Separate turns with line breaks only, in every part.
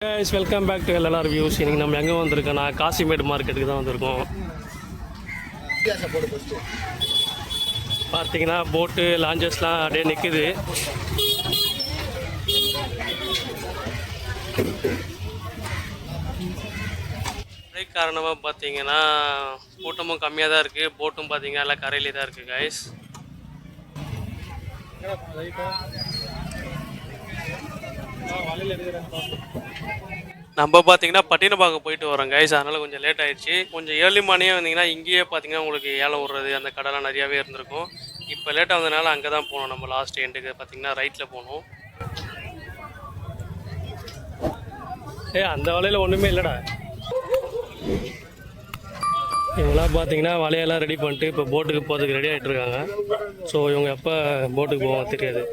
Guys welcome back to LLR views. இன்னைக்கு நம்ம எங்கே வந்திருக்கோம்னா காசிமேடு மார்க்கெட்டுக்கு தான் வந்திருக்கோம். பார்த்தீங்கன்னா போட்டு லாஞ்சஸ்லாம் அப்படியே நிற்குது. அதே காரணமாக பார்த்தீங்கன்னா கூட்டமும் கம்மியாக தான் இருக்குது, போட்டும் பார்த்தீங்கன்னா எல்லாம் கரையிலே தான் இருக்குது கைஸ். நம்ம பார்த்தீங்கன்னா பட்டினப்பாக்கம் போயிட்டு வரோம் கைஸ், அதனால் கொஞ்சம் லேட் ஆகிடுச்சு. கொஞ்சம் ஏர்லி மார்னிங்கே வந்தீங்கன்னா இங்கேயே பார்த்தீங்கன்னா உங்களுக்கு ஏலம் விடுறது அந்த கடைலாம் நிறையாவே இருந்திருக்கும். இப்போ லேட்டாக வந்ததுனால அங்கே தான் போனோம். நம்ம லாஸ்ட் எண்டுக்கு பார்த்தீங்கன்னா ரைட்டில் போனோம். அந்த வலையில் ஒன்றுமே இல்லைடா. இவங்களாம் பார்த்தீங்கன்னா வலையெல்லாம் ரெடி பண்ணிட்டு இப்போ போட்டுக்கு போகிறதுக்கு ரெடி ஆகிட்டு இருக்காங்க. ஸோ இவங்க எப்போ போட்டுக்கு போவாங்க தெரியாது.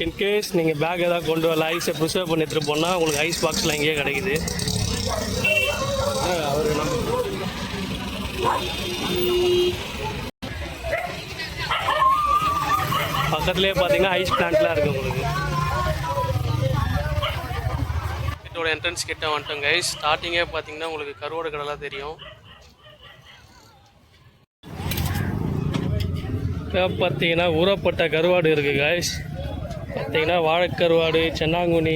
இன்கேஸ் நீங்கள் பேக் எதாவது கொண்டு வரல, ஐஸை ப்ரிசர்வ் பண்ணி எடுத்துகிட்டு போனால் உங்களுக்கு ஐஸ் பாக்ஸ்லாம் இங்கேயே கிடைக்குது. அவர் பக்கத்துலேயே பார்த்தீங்கன்னா ஐஸ் பிளான்ட்லாம் இருக்குது உங்களுக்கு. இதோட என்ட்ரன்ஸ் கிட்ட வந்துட்டோம் கைஸ். ஸ்டார்டிங்கே பார்த்தீங்கன்னா உங்களுக்கு கருவாடு கடைலாம் தெரியும். பார்த்தீங்கன்னா ஊறப்பட்ட கருவாடு இருக்குது கைஸ். பார்த்தீங்கன்னா வாழைக்கருவாடு, சென்னாங்குனி,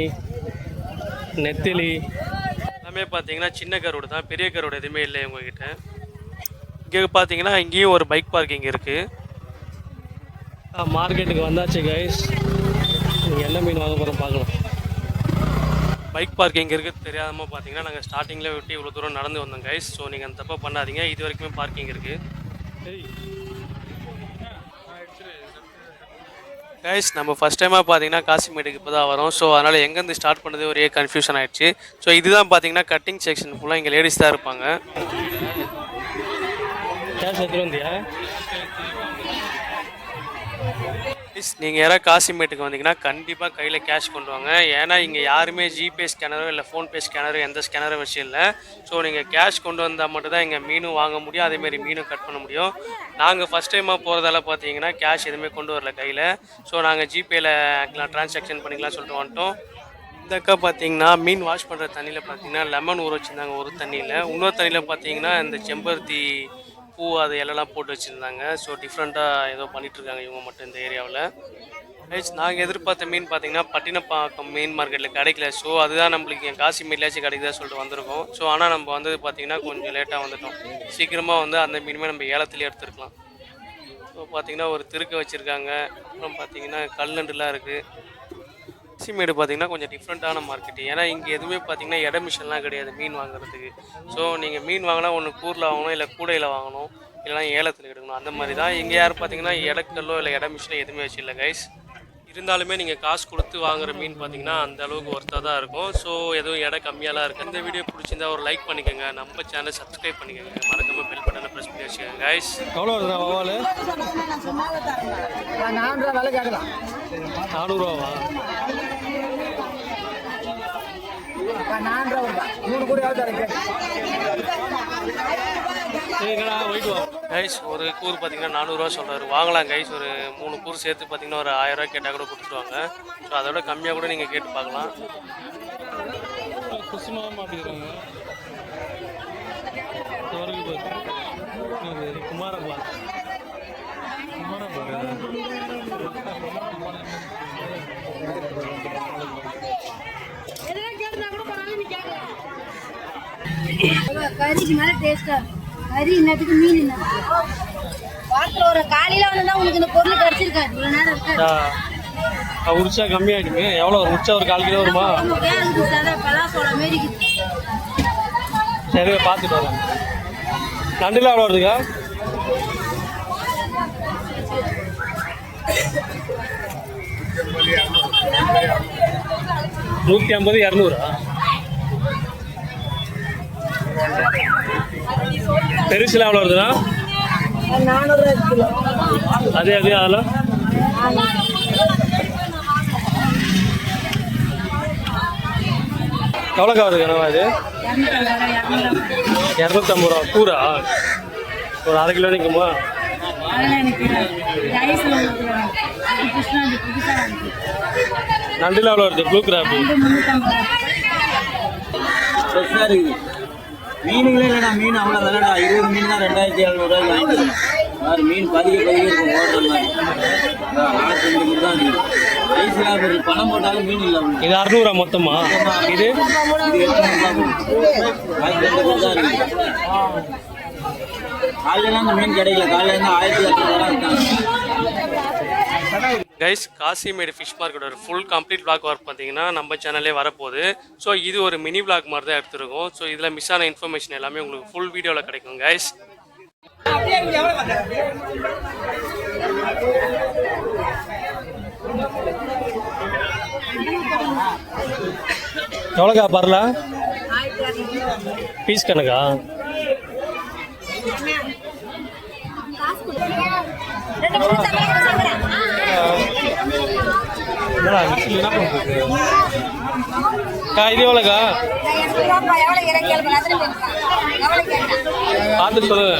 நெத்திலி எல்லாமே பார்த்தீங்கன்னா சின்ன கருவாடு தான், பெரிய கருவாடு எதுவுமே இல்லை உங்ககிட்ட. இங்கே பார்த்தீங்கன்னா இங்கேயும் ஒரு பைக் பார்க்கிங் இருக்குது. மார்க்கெட்டுக்கு வந்தாச்சு கைஸ். நீங்கள் என்ன மீன் வாங்க போகிறோம் பார்க்கலாம். பைக் பார்க்கிங் இருக்குது தெரியாமல் பார்த்தீங்கன்னா நாங்கள் ஸ்டார்டிங்கில் விட்டு இவ்வளோ தூரம் நடந்து வந்தோம் கைஸ். ஸோ நீங்கள் அந்த தப்பாக பண்ணாதீங்க. இது வரைக்குமே பார்க்கிங் இருக்குது. சரி கைஸ், நம்ம ஃபஸ்ட் டைமாக பார்த்தீங்கன்னா காசிமேடுக்கு இப்போ தான் வரோம். ஸோ அதனால் எங்கேருந்து ஸ்டார்ட் பண்ணது ஒரே கன்ஃபியூஷன் ஆகிடுச்சு. ஸோ இதுதான் பார்த்தீங்கன்னா கட்டிங் செக்ஷன் ஃபுல்லாக இங்கே லேடிஸ் தான் இருப்பாங்க. நீங்கள் யாராவது காசிமேட்டுக்கு வந்தீங்கன்னா கண்டிப்பாக கையில் கேஷ் கொண்டு வாங்க. ஏன்னா இங்கே யாருமே ஜிபே ஸ்கேனரோ இல்லை ஃபோன்பே ஸ்கேனரோ எந்த ஸ்கேனரும் வச்சு இல்லை. ஸோ நீங்கள் கேஷ் கொண்டு வந்தால் மட்டும்தான் இங்கே மீனும் வாங்க முடியும், அதேமாரி மீனும் கட் பண்ண முடியும். நாங்கள் ஃபஸ்ட் டைமாக போகிறதால பார்த்தீங்கன்னா கேஷ் எதுவுமே கொண்டு வரல கையில். ஸோ நாங்கள் ஜிபேயில் ட்ரான்சாக்ஷன் பண்ணிக்கலாம் சொல்லிட்டு வந்துட்டோம். இந்த அக்கா பார்த்தீங்கன்னா மீன் வாஷ் பண்ணுற தண்ணியில் பார்த்தீங்கன்னா லெமன் ஊற வச்சுருந்தாங்க ஒரு தண்ணியில். இன்னொரு தண்ணியில் பார்த்தீங்கன்னா இந்த செம்பருத்தி பூ அது எல்லாம் போட்டு வச்சுருந்தாங்க. ஸோ டிஃப்ரெண்ட்டாக ஏதோ பண்ணிகிட்ருக்காங்க இவங்க மட்டும் இந்த ஏரியாவில். ரைட்ஸ், நாங்கள் எதிர்பார்த்த மீன் பார்த்தீங்கன்னா பட்டினப்பாக்கம் மீன் மார்க்கெட்டில் கிடைக்கல. ஸோ அதுதான் நம்மளுக்கு என் காசிமேட்லேயாச்சும் கிடைக்குதா சொல்லிட்டு வந்திருக்கோம். ஸோ ஆனால் நம்ம வந்தது பார்த்தீங்கன்னா கொஞ்சம் லேட்டாக வந்துட்டோம். சீக்கிரமாக வந்து அந்த மீனுமே நம்ம ஏலத்துலேயே எடுத்துருக்கலாம். ஸோ பார்த்தீங்கன்னா ஒரு திருக்க வச்சுருக்காங்க. அப்புறம் பார்த்தீங்கன்னா கல்லண்டுலாம் இருக்குது. காசிமேடு பார்த்தீங்கன்னா கொஞ்சம் டிஃப்ரெண்ட்டான மார்க்கெட்டு. ஏன்னா இங்கே எதுவுமே பார்த்தீங்கன்னா இட மிஷன்லாம் கிடையாது மீன் வாங்குறதுக்கு. ஸோ நீங்கள் மீன் வாங்கினா ஒன்று கூரில் வாங்கணும், இல்லை கூடையில் வாங்கணும், இல்லைனா ஏலத்தில் எடுக்கணும். அந்த மாதிரி தான் இங்கே யாரும் பார்த்தீங்கன்னா இடக்கல்லோ இல்லை இட மிஷினோ எதுவுமே வச்சு இல்லை கைஸ். இருந்தாலுமே நீங்கள் காசு கொடுத்து வாங்குகிற மீன் பார்த்தீங்கன்னா அந்த அளவுக்கு ஒர்த்தாக தான் இருக்கும். ஸோ எதுவும் இடம் கம்மியாலாம் இருக்குது. இந்த வீடியோ பிடிச்சிருந்தா ஒரு லைக் பண்ணிக்கோங்க, நம்ம சேனலை சப்ஸ்கிரைப் பண்ணிக்கோங்க, மறக்காமல் பெல் பட்டனை ப்ரெஸ் பண்ணி வச்சுக்கோங்க கைஸ். எவ்வளோ வருதா வவால்? 400 ரூபாவா? 3 கூட கைஸ். ஒரு கூறு பார்த்தீங்கன்னா 400 ரூபா சொல்கிறாரு. வாங்கலாம் கைஸ். ஒரு 3 கூறு சேர்த்து பார்த்தீங்கன்னா ஒரு 1000 ரூபா கேட்டால் கூட கொடுத்துருவாங்க. ஸோ அதோட கம்மியாக கூட நீங்கள் கேட்டு பார்க்கலாம். குமாரப்பா
கறிக்கு மேல டேஸ்டா கறி இன்னத்துக்கு மீன் வாரத்தில் ஒரு காலையில வந்து உங்களுக்கு இந்த பொருள் கிடைச்சிருக்காது. இவ்வளோ நேரம் இருக்காது.
உரிச்சா கம்மியாயிடுங்க. எவ்வளோ உரிச்சா ஒரு 1/4 கிலோ வருமா?
பலாசோளம் மாரி
சரி பார்த்துட்டு வரலாம். நண்டுலாம் எவ்வளோ வருதுங்க? 150 200. பெருசுலாம் எவ்வளோ வருதுண்ணா?
400 கிலோ.
அதே அதெல்லாம் எவ்வளோக்கா வருது கனவா? இது 250 ரூபா கூரா? ஒரு 1/2 கிலோ நிற்குமா?
அதெல்லாம் எனக்கு
நண்டில் எவ்வளோ வருது ப்ளூ கிராப்?
ஃப்ரெஷ்ஷாக இருக்குது. மீனுங்களே இல்லைண்ணா, மீன் அவ்வளோ விலைடா. 20 மீன் தான் 2700 வாங்கிட்டு வேறு மீன் பதிக்க இருக்கும் ஓடுற மாதிரி. ஆயிரத்தி 500 தான் இருக்குது. ஐஸ்லாம் இருக்குது. பணம் போட்டாலும் மீன் இல்லை.
இது 600 மொத்தமா? இது
இது 800 தான் இருக்குது. காலையிலாம் அந்த மீன் கிடைக்கல. காலையில் இருந்து 1800 தான் இருக்காங்க.
கைஸ், காசிமேடு ஃபிஷ் மார்க்கெட் ஒரு ஃபுல் கம்ப்ளீட் vlog ஒர்க் பார்த்தீங்கன்னா நம்ம சேனல்லே வரப்போகுது. ஸோ இது ஒரு மினி vlog மாதிரி தான் எடுத்துருக்கோம். ஸோ இதில் மிஸ் ஆன இன்ஃபர்மேஷன் எல்லாமே உங்களுக்கு ஃபுல் வீடியோவில் கிடைக்கும் கைஸ். எவ்வளோக்கா பரல பீஸ் கணக்கா? இது எவ்வளோக்கா பார்த்து சொல்லுங்க.